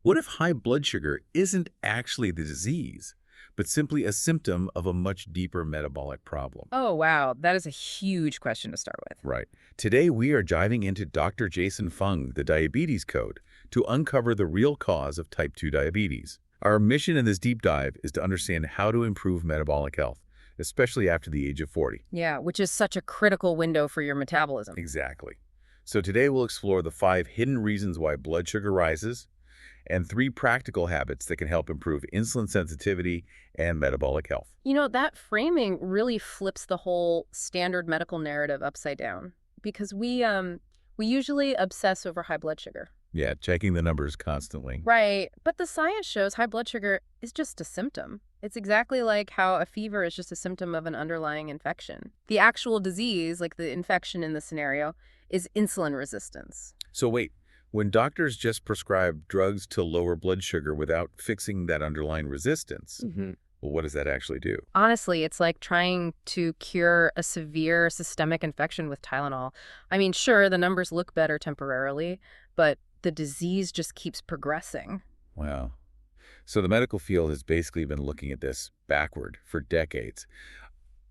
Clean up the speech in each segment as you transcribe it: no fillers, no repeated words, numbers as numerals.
What if high blood sugar isn't actually the disease, but simply a symptom of a much deeper metabolic problem? Oh, wow. That is a huge question to start with. Right. Today, we are diving into Dr. Jason Fung, the Diabetes Code, to uncover the real cause of type 2 diabetes. Our mission in this deep dive is to understand how to improve metabolic health, especially after the age of 40. Yeah, which is such a critical window for your metabolism. Exactly. So today, we'll explore the 5 hidden reasons why blood sugar rises and 3 practical habits that can help improve insulin sensitivity and metabolic health. That framing really flips the whole standard medical narrative upside down because we usually obsess over high blood sugar. Yeah, checking the numbers constantly. Right, but the science shows high blood sugar is just a symptom. It's exactly like how a fever is just a symptom of an underlying infection. The actual disease, like the infection in the scenario, is insulin resistance. So wait, when doctors just prescribe drugs to lower blood sugar without fixing that underlying resistance, well, what does that actually do? Honestly, it's like trying to cure a severe systemic infection with Tylenol. I mean, sure, the numbers look better temporarily, but the disease just keeps progressing. Wow. So the medical field has basically been looking at this backward for decades.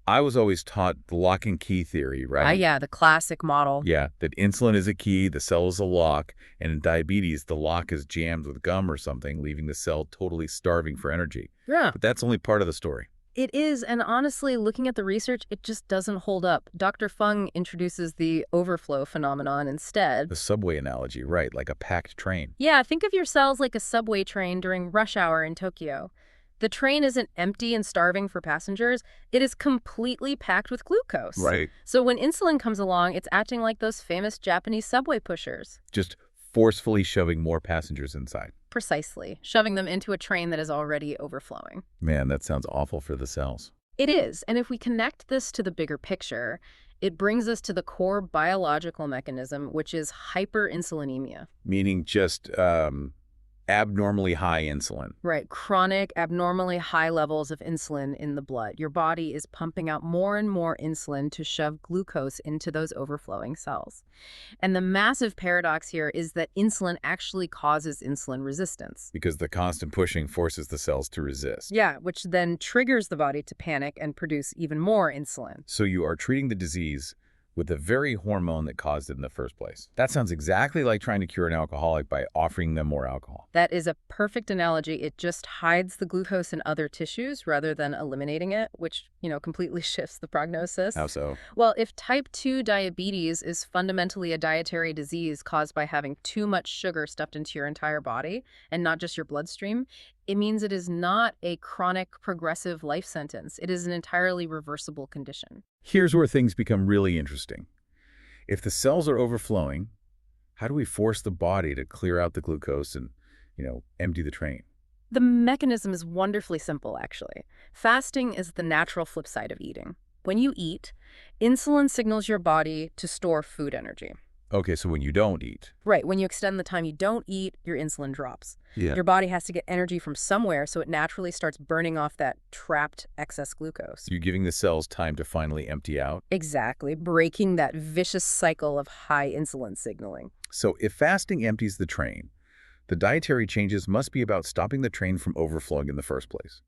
I was always taught the lock and key theory, right? Yeah, the classic model. Yeah, that insulin is a key, the cell is a lock, and in diabetes, the lock is jammed with gum or something, leaving the cell totally starving for energy. Yeah. But that's only part of the story. It is, and honestly, looking at the research, it just doesn't hold up. Dr. Fung introduces the overflow phenomenon instead. The subway analogy, right, like a packed train. Yeah, think of your cells like a subway train during rush hour in Tokyo. The train isn't empty and starving for passengers. It is completely packed with glucose. Right. So when insulin comes along, it's acting like those famous Japanese subway pushers. Just forcefully shoving more passengers inside. Precisely, shoving them into a train that is already overflowing. Man, that sounds awful for the cells. It is, and if we connect this to the bigger picture, it brings us to the core biological mechanism, which is hyperinsulinemia. Meaning just abnormally high insulin. Right, chronic, abnormally high levels of insulin in the blood. Your body is pumping out more and more insulin to shove glucose into those overflowing cells. And the massive paradox here is that insulin actually causes insulin resistance. Because the constant pushing forces the cells to resist. Yeah, which then triggers the body to panic and produce even more insulin. So you are treating the disease with the very hormone that caused it in the first place. That sounds exactly like trying to cure an alcoholic by offering them more alcohol. That is a perfect analogy. It just hides the glucose in other tissues rather than eliminating it, which, completely shifts the prognosis. How so? Well, if type 2 diabetes is fundamentally a dietary disease caused by having too much sugar stuffed into your entire body and not just your bloodstream, it means it is not a chronic progressive life sentence. It is an entirely reversible condition. Here's where things become really interesting. If the cells are overflowing, how do we force the body to clear out the glucose and, empty the train? The mechanism is wonderfully simple, actually. Fasting is the natural flip side of eating. When you eat, insulin signals your body to store food energy. Okay, so when you don't eat. Right. When you extend the time you don't eat, your insulin drops. Yeah. Your body has to get energy from somewhere, so it naturally starts burning off that trapped excess glucose. You're giving the cells time to finally empty out. Exactly. Breaking that vicious cycle of high insulin signaling. So if fasting empties the train, the dietary changes must be about stopping the train from overflowing in the first place.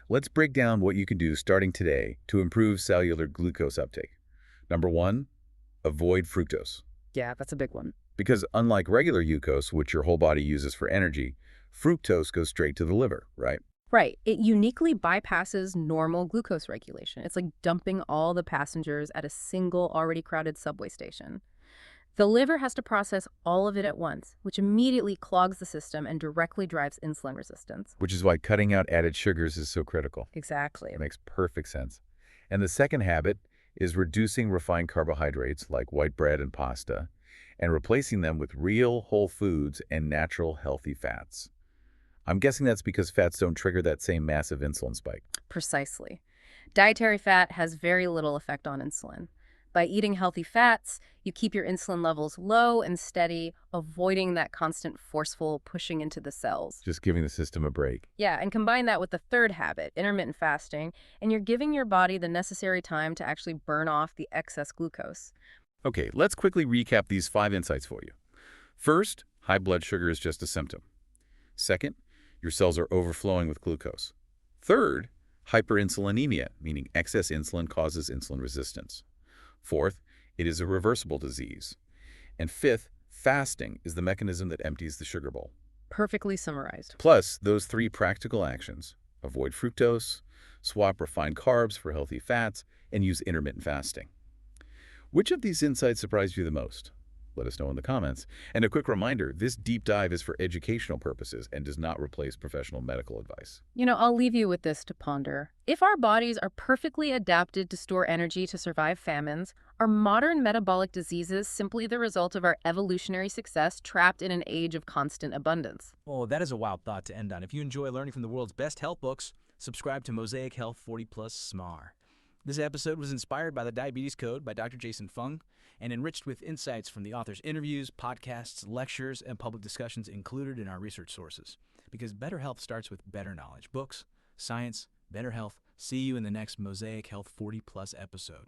Let's break down what you can do starting today to improve cellular glucose uptake. Number 1, avoid fructose. Yeah, that's a big one. Because unlike regular glucose, which your whole body uses for energy, fructose goes straight to the liver, right? Right. It uniquely bypasses normal glucose regulation. It's like dumping all the passengers at a single already crowded subway station. The liver has to process all of it at once, which immediately clogs the system and directly drives insulin resistance. Which is why cutting out added sugars is so critical. Exactly. It makes perfect sense. And the second habit is reducing refined carbohydrates like white bread and pasta and replacing them with real whole foods and natural healthy fats. I'm guessing that's because fats don't trigger that same massive insulin spike. Precisely. Dietary fat has very little effect on insulin. By eating healthy fats, you keep your insulin levels low and steady, avoiding that constant forceful pushing into the cells. Just giving the system a break. Yeah, and combine that with the third habit, intermittent fasting, and you're giving your body the necessary time to actually burn off the excess glucose. Okay, let's quickly recap these 5 insights for you. First, high blood sugar is just a symptom. Second, your cells are overflowing with glucose. Third, hyperinsulinemia, meaning excess insulin causes insulin resistance. Fourth, it is a reversible disease. And fifth, fasting is the mechanism that empties the sugar bowl. Perfectly summarized. Plus, those three practical actions, avoid fructose, swap refined carbs for healthy fats, and use intermittent fasting. Which of these insights surprised you the most? Let us know in the comments. And a quick reminder, this deep dive is for educational purposes and does not replace professional medical advice. I'll leave you with this to ponder. If our bodies are perfectly adapted to store energy to survive famines, are modern metabolic diseases simply the result of our evolutionary success trapped in an age of constant abundance? Oh, that is a wild thought to end on. If you enjoy learning from the world's best health books, subscribe to Mosaic Health 40 Plus SMAR. This episode was inspired by the Diabetes Code by Dr. Jason Fung and enriched with insights from the author's interviews, podcasts, lectures, and public discussions included in our research sources. Because better health starts with better knowledge. Books, science, better health. See you in the next Mosaic Health 40 Plus episode.